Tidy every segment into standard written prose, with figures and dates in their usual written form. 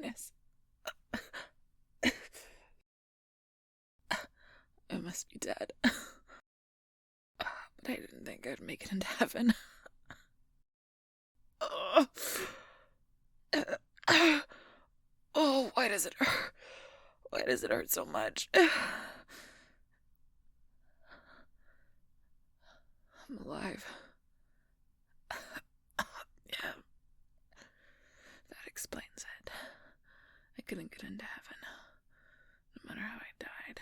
Highness. I must be dead. But I didn't think I'd make it into heaven. Oh, why does it hurt? Why does it hurt so much? I'm alive. Yeah. That explains it. I couldn't get into heaven, no matter how I died.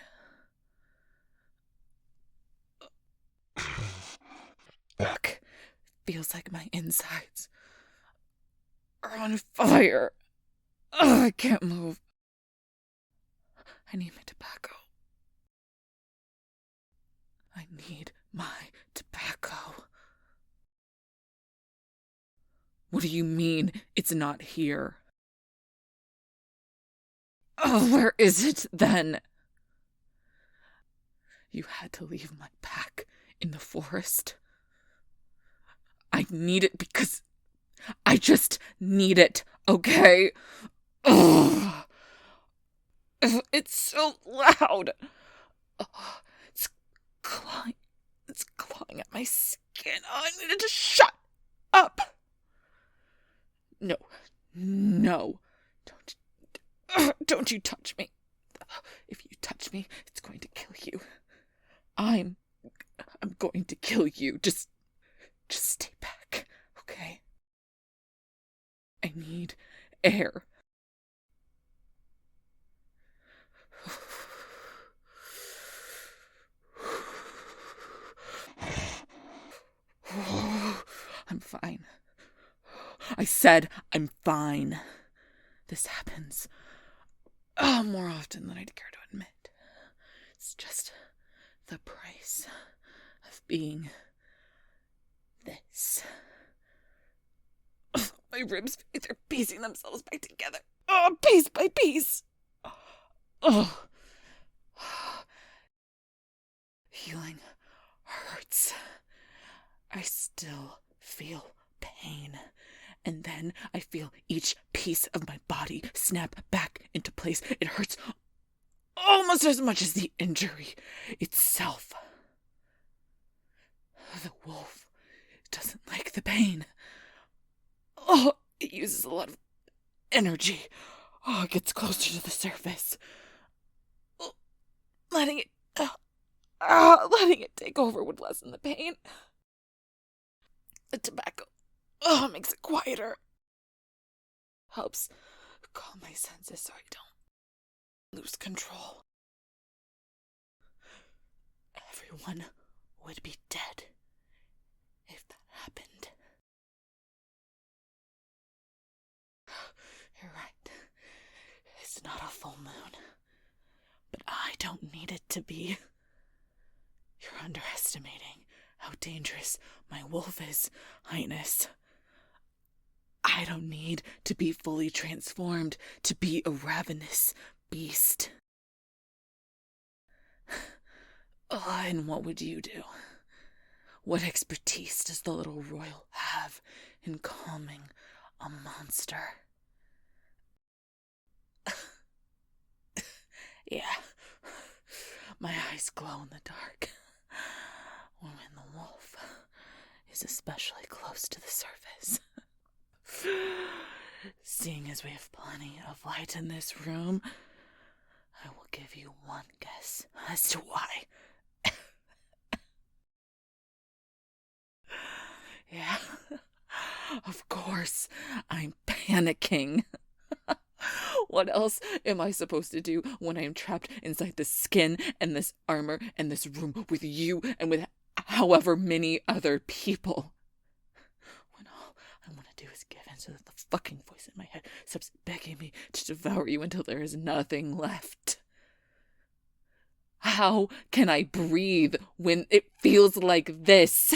Ugh. Feels like my insides are on fire. Ugh, I can't move. I need my tobacco. I need my tobacco. What do you mean it's not here? Oh, where is it then? You had to leave my pack in the forest. I need it because I just need it, okay? Ugh. It's so loud. Ugh. It's clawing at my skin. Oh, I need it to shut up. No. Don't you touch me. If you touch me, it's going to kill you. I'm going to kill you. Just stay back, okay? I need air. I'm fine. I said I'm fine. This happens more often than I'd care to admit. It's just the price of being this. My ribs, they're piecing themselves back together. Piece by piece. Healing hurts. I still feel pain. And then I feel each piece of my body snap back into place. It hurts almost as much as the injury itself. The wolf doesn't like the pain. It uses a lot of energy. It gets closer to the surface. Letting it take over would lessen the pain. The tobacco makes it quieter. Helps calm my senses so I don't lose control. Everyone would be dead if that happened. You're right. It's not a full moon. But I don't need it to be. You're underestimating how dangerous my wolf is, Highness. I don't need to be fully transformed to be a ravenous beast. And what would you do? What expertise does the little royal have in calming a monster? Yeah, my eyes glow in the dark when the wolf is especially close to the surface. Seeing as we have plenty of light in this room, I will give you one guess as to why. Yeah, of course, I'm panicking. What else am I supposed to do when I am trapped inside this skin and this armor and this room with you and with however many other people? When all I want to do is give in so that the fucking voice in my head stops begging me to devour you until there is nothing left. How can I breathe when it feels like this?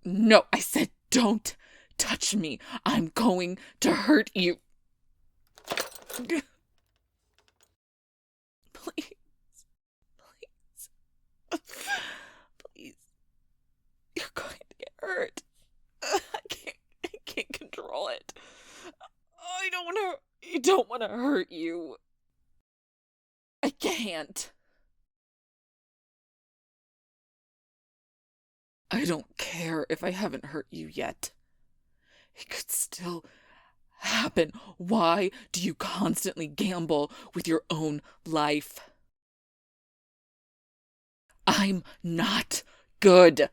No, I said don't touch me. I'm going to hurt you. Please. Please. You're going to get hurt. I can't control it. I don't want to want to hurt you. I can't. I don't care if I haven't hurt you yet. It could still happen. Why do you constantly gamble with your own life? I'm not good.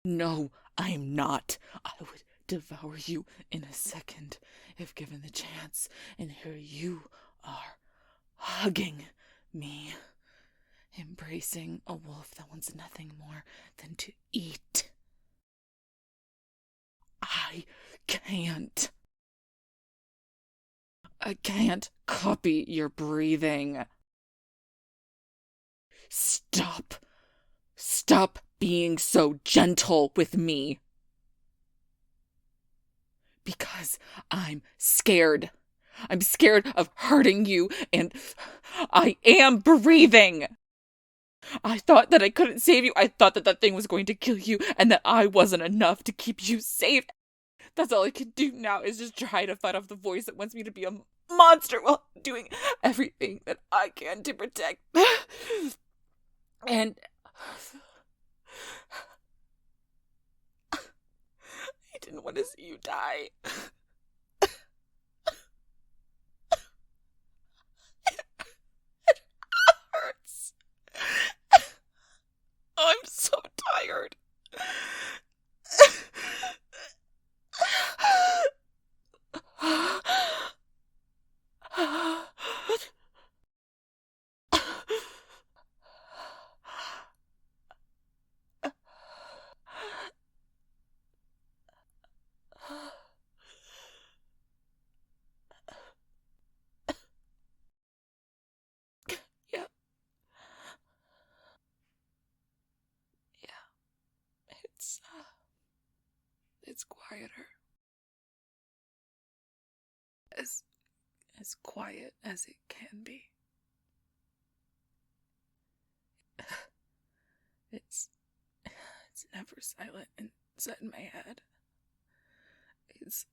No, I'm not. I would devour you in a second if given the chance, and here you are, hugging me, embracing a wolf that wants nothing more than to eat. I can't. I can't copy your breathing. Stop. Stop being so gentle with me. Because I'm scared. I'm scared of hurting you, and I am breathing. I thought that I couldn't save you. I thought that that thing was going to kill you, and that I wasn't enough to keep you safe. That's all I can do now is just try to fight off the voice that wants me to be a monster while doing everything that I can to protect. And I didn't want to see you die. It hurts. I'm so tired. Yeah. It's quieter. As quiet as it can be. It's never silent inside my head. It's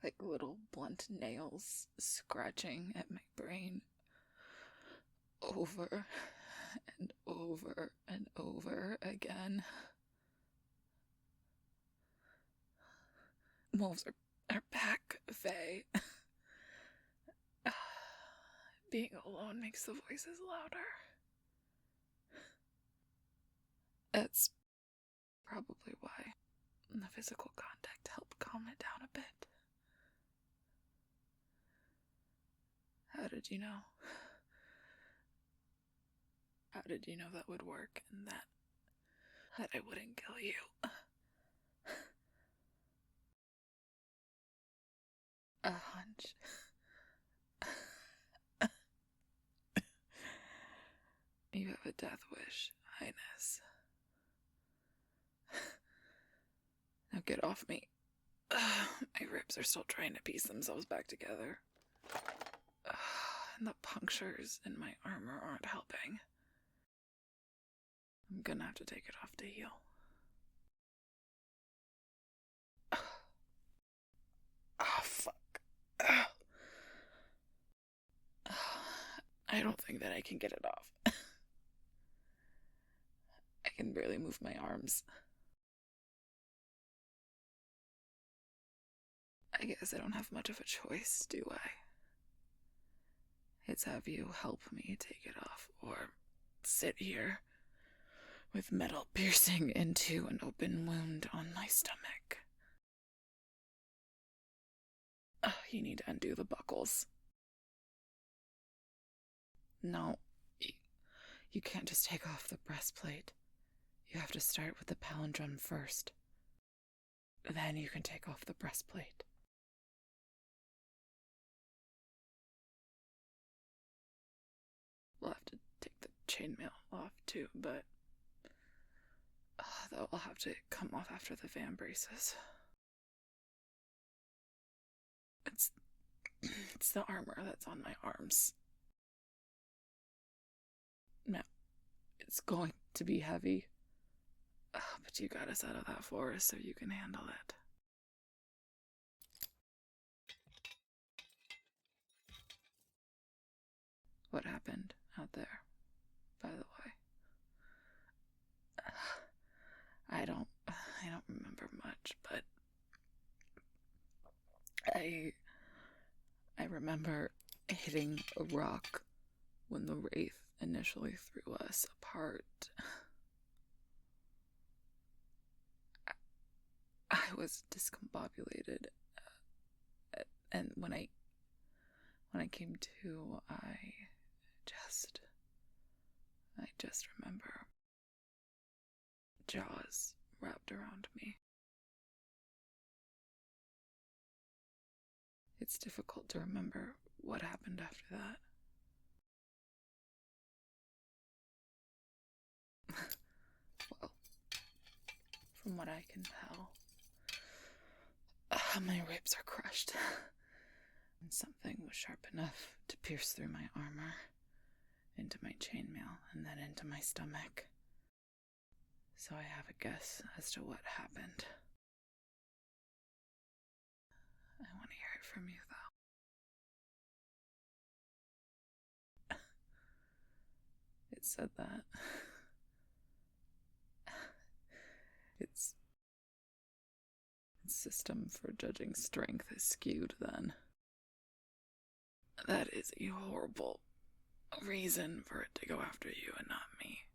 like little blunt nails scratching at my brain over and over and over again. Wolves are back, Faye. Being alone makes the voices louder. That's probably why the physical contact helped calm it down a bit. How did you know? How did you know that would work and that I wouldn't kill you? A hunch. You have a death wish, Highness. Now get off me. My ribs are still trying to piece themselves back together. And the punctures in my armor aren't helping. I'm gonna have to take it off to heal. Oh, fuck. I don't think that I can get it off. I can barely move my arms. I guess I don't have much of a choice, do I? It's have you help me take it off, or sit here with metal piercing into an open wound on my stomach. You need to undo the buckles. No, you can't just take off the breastplate. You have to start with the palindrome first. Then you can take off the breastplate. We'll have to take the chainmail off too, but that will have to come off after the van braces. It's the armor that's on my arms. Now, it's going to be heavy, but you got us out of that forest so you can handle it. What happened out there, by the way? I don't remember much, but I remember hitting a rock when the wraith initially threw us apart. I was discombobulated, and when I came to, I just remember jaws wrapped around me. It's difficult to remember what happened after that. Well, from what I can tell, my ribs are crushed, and something was sharp enough to pierce through my armor, into my chainmail, and then into my stomach. So I have a guess as to what happened. I want to hear it from you, though. It said that. Its system for judging strength is skewed, then. That is a horrible reason for it to go after you and not me.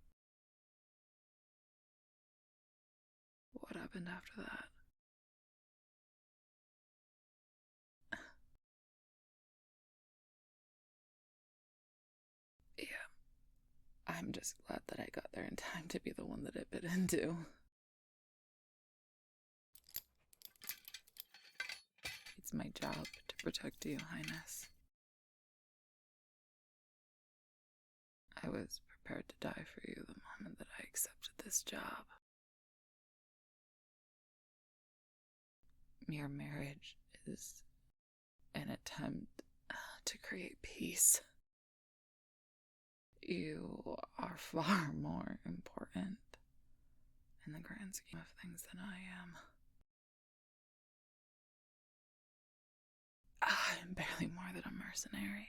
What happened after that? Yeah, I'm just glad that I got there in time to be the one that it bit into. It's my job to protect you, Highness. I was prepared to die for you the moment that I accepted this job. Your marriage is an attempt to create peace. You are far more important in the grand scheme of things than I am. I'm barely more than a mercenary.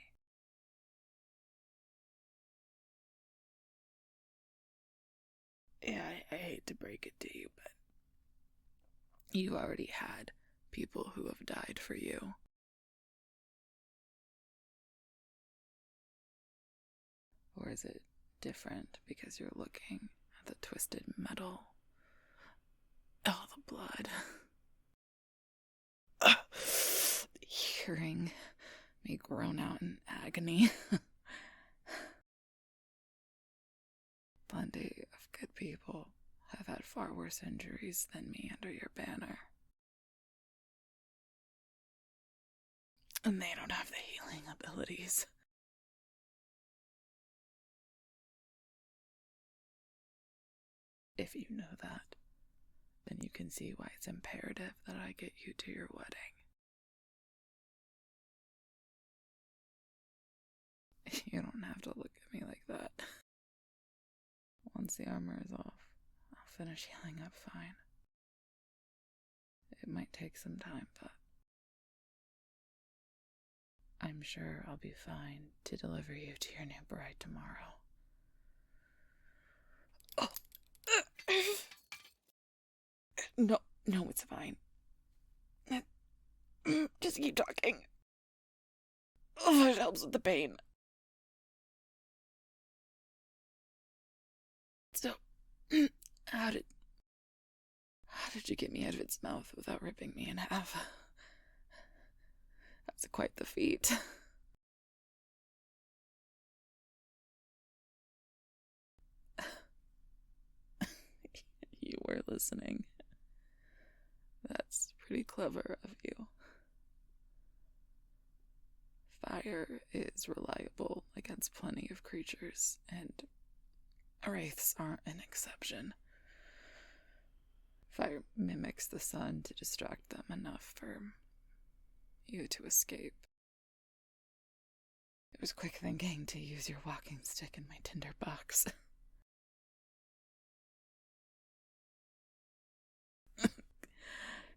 Yeah, I hate to break it to you, but you already had people who have died for you. Or is it different because you're looking at the twisted metal? Oh, the blood. Hearing me groan out in agony. Plenty of good people have had far worse injuries than me under your banner. And they don't have the healing abilities. If you know that, then you can see why it's imperative that I get you to your wedding. You don't have to look at me like that. Once the armor is off, I'll finish healing up fine. It might take some time, but I'm sure I'll be fine to deliver you to your new bride tomorrow. Oh. No, it's fine. Just keep talking. Oh, it helps with the pain. So, how did you get me out of its mouth without ripping me in half? That's quite the feat. You were listening. That's pretty clever of you. Fire is reliable against plenty of creatures, and wraiths aren't an exception. Fire mimics the sun to distract them enough for you to escape. It was quick thinking to use your walking stick in my tinder box.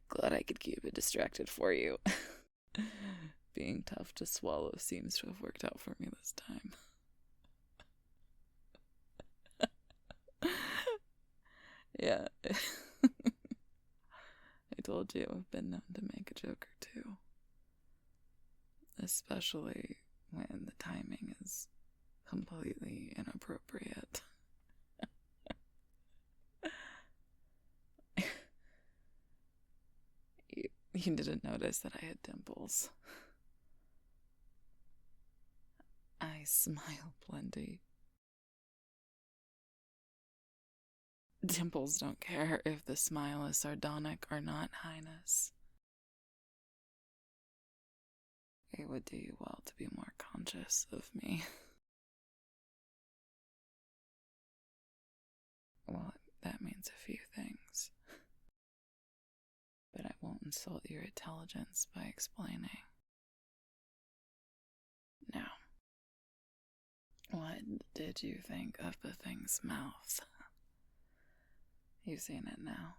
Glad I could keep it distracted for you. Being tough to swallow seems to have worked out for me this time. Yeah. I told you I've been known to make a joke or two. Especially when the timing is completely inappropriate. You didn't notice that I had dimples. I smile plenty. Dimples don't care if the smile is sardonic or not, Highness. It would do you well to be more conscious of me. Well, that means a few things. But I won't insult your intelligence by explaining. Now, what did you think of the thing's mouth? You've seen it now.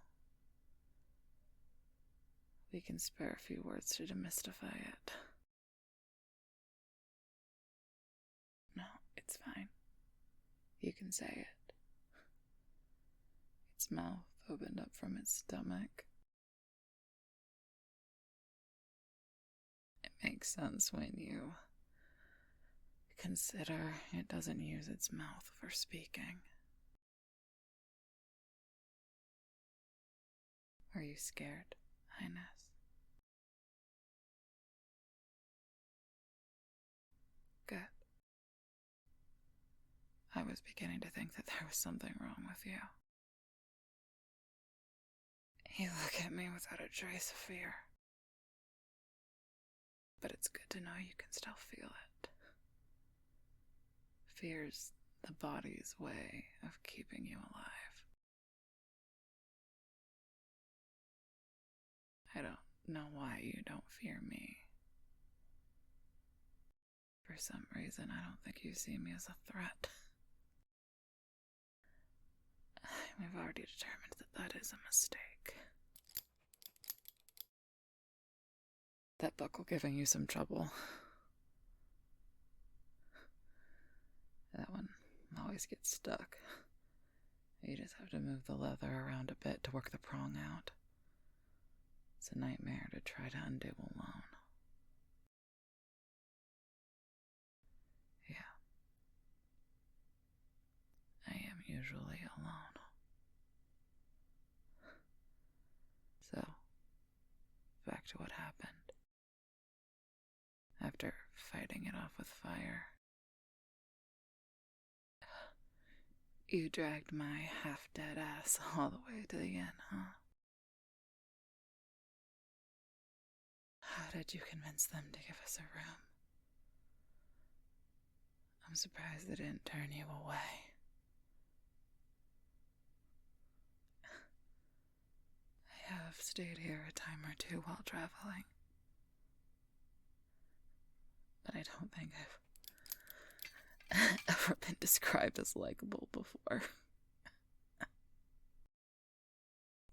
We can spare a few words to demystify it. No, it's fine. You can say it. Its mouth opened up from its stomach. It makes sense when you consider it doesn't use its mouth for speaking. Are you scared, Highness? Good. I was beginning to think that there was something wrong with you. You look at me without a trace of fear. But it's good to know you can still feel it. Fear's the body's way of keeping you alive. I don't know why you don't fear me. For some reason, I don't think you see me as a threat. We've already determined that that is a mistake. That buckle giving you some trouble. That one always gets stuck. You just have to move the leather around a bit to work the prong out. It's a nightmare to try to undo alone. Yeah. I am usually alone. So, back to what happened. After fighting it off with fire, you dragged my half-dead ass all the way to the inn, huh? How did you convince them to give us a room? I'm surprised they didn't turn you away. I have stayed here a time or two while traveling. But I don't think I've ever been described as likable before.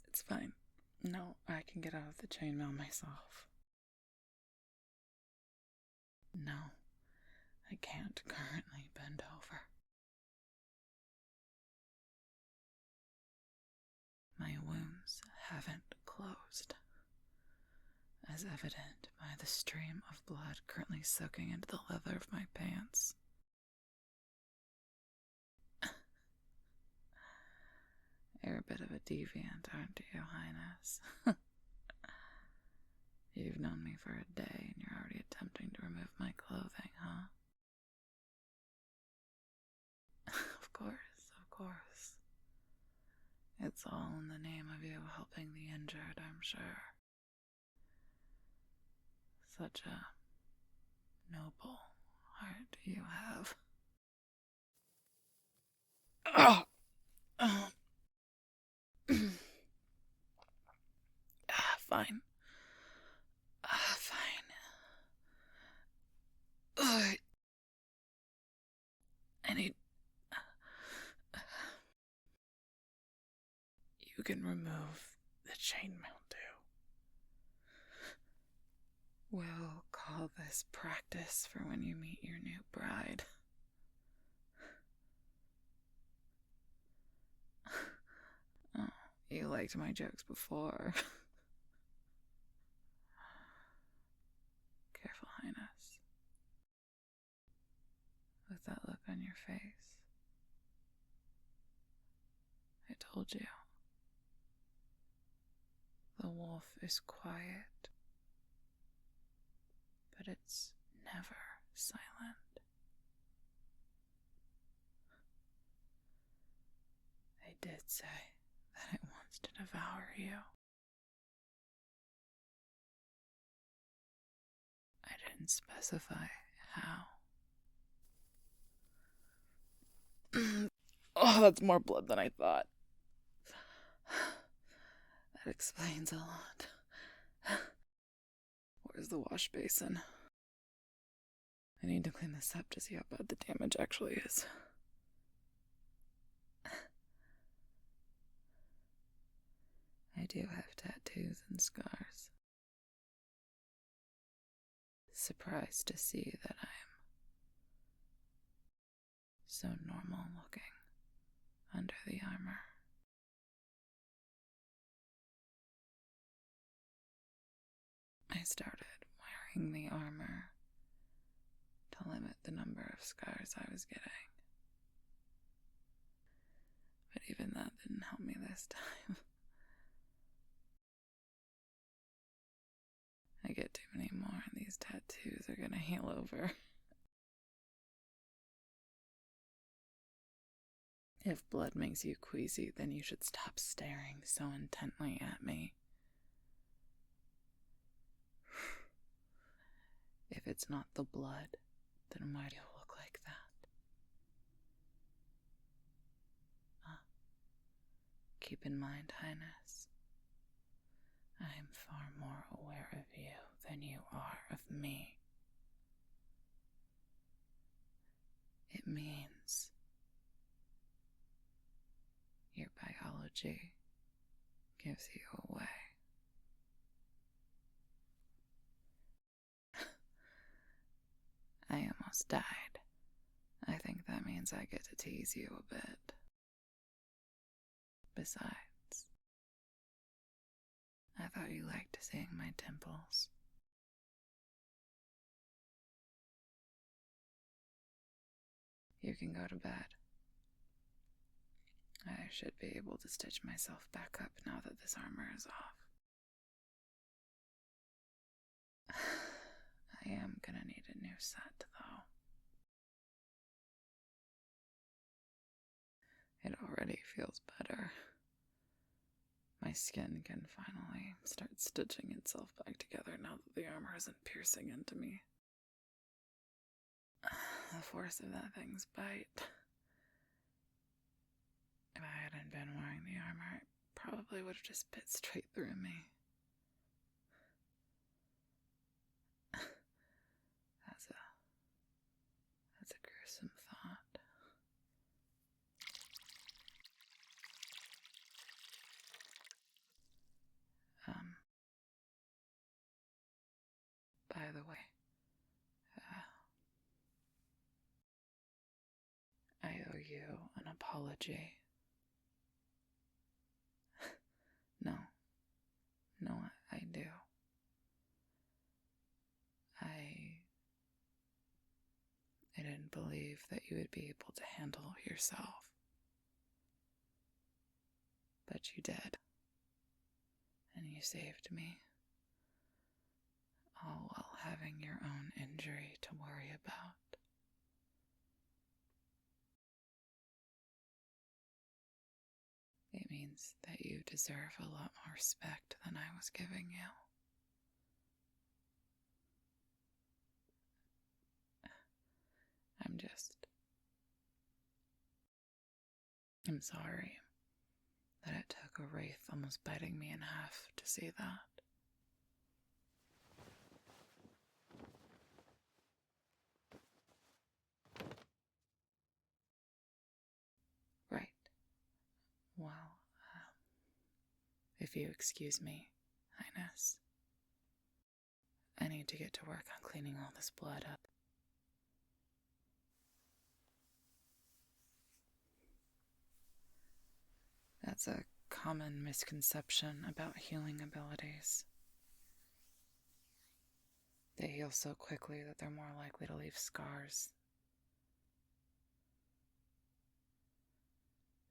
It's fine. No, I can get out of the chainmail myself. No, I can't currently bend over. My wounds haven't closed, as evident by the stream of blood currently soaking into the leather of my pants. You're a bit of a deviant, aren't you, Highness? You've known me for a day and you're already attempting to remove my clothing, huh? Of course. It's all in the name of you helping the injured, I'm sure. Such a noble heart you have. Fine. Fine. I need... You can remove the chainmail too. We'll call this practice for when you meet your new bride. Oh, You liked my jokes before. Careful, Highness. With that look on your face. I told you. The wolf is quiet, but it's never silent. I did say that it wants to devour you. I didn't specify how. Oh, that's more blood than I thought. That explains a lot. Where's the wash basin? I need to clean this up to see how bad the damage actually is. I do have tattoos and scars. Surprised to see that I'm so normal looking under the armor. I started wearing the armor to limit the number of scars I was getting. But even that didn't help me this time. I get too many more and these tattoos are gonna heal over. If blood makes you queasy, then you should stop staring so intently at me. If it's not the blood, then why do you look like that? Keep in mind, Highness, I am far more aware of you than you are of me. It means your biology gives you away. I almost died. I think that means I get to tease you a bit. Besides, I thought you liked seeing my temples. You can go to bed. I should be able to stitch myself back up now that this armor is off. I am gonna need a new set, though. It already feels better. My skin can finally start stitching itself back together now that the armor isn't piercing into me. The force of that thing's bite. If I hadn't been wearing the armor, it probably would have just bit straight through me. That's a gruesome thought. By the way, I owe you an apology. No, I do. I didn't believe that you would be able to handle yourself. But you did. And you saved me. All while having your own injury to worry about. It means that you deserve a lot more respect than I was giving you. I'm sorry that it took a wraith almost biting me in half to see that. Right. Well, if you excuse me, Highness, I need to get to work on cleaning all this blood up. That's a common misconception about healing abilities. They heal so quickly that they're more likely to leave scars.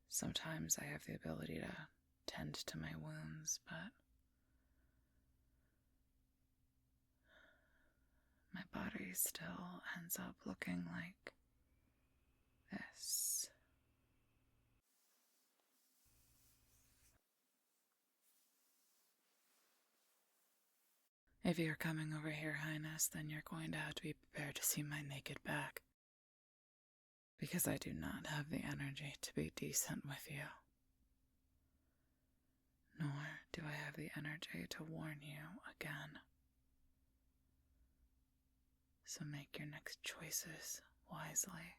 Sometimes I have the ability to tend to my wounds, but my body still ends up looking like this. If you're coming over here, Highness, then you're going to have to be prepared to see my naked back. Because I do not have the energy to be decent with you. Nor do I have the energy to warn you again. So make your next choices wisely.